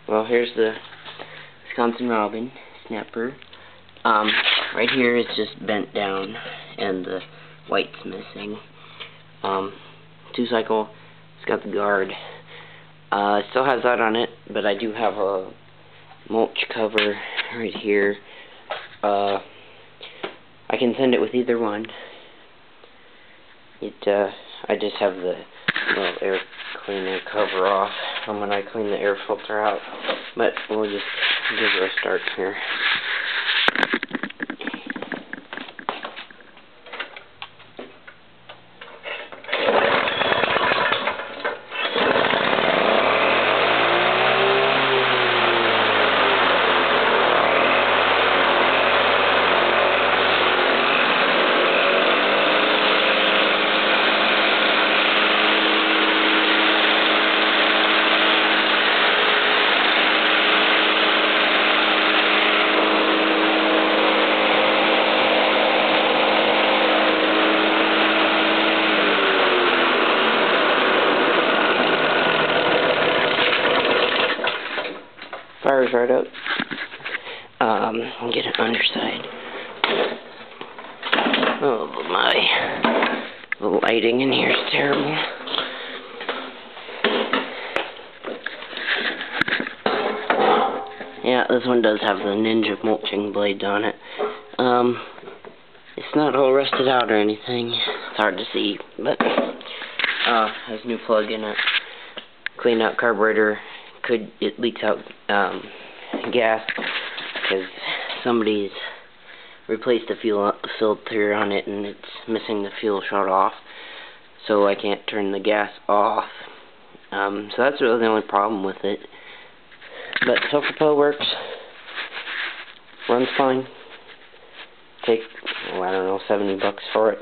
Well, here's the Wisconsin Robin snapper. Right here is just bent down and the white's missing. 2-cycle, it's got the guard. It still has that on it, but I do have a mulch cover right here. I can send it with either one. I just have the little air cleaner cover off from when I clean the air filter out, but we'll just give it a start here. Fires right up. Get an underside. Oh my, the lighting in here is terrible. Yeah, this one does have the Ninja mulching blades on it. It's not all rusted out or anything. It's hard to see, but has a new plug in it. Clean out carburetor. It leaks out gas because somebody's replaced the fuel filter on it and it's missing the fuel shut off, so I can't turn the gas off. So that's really the only problem with it. But self-propel works, runs fine. Take, I don't know, $70 for it.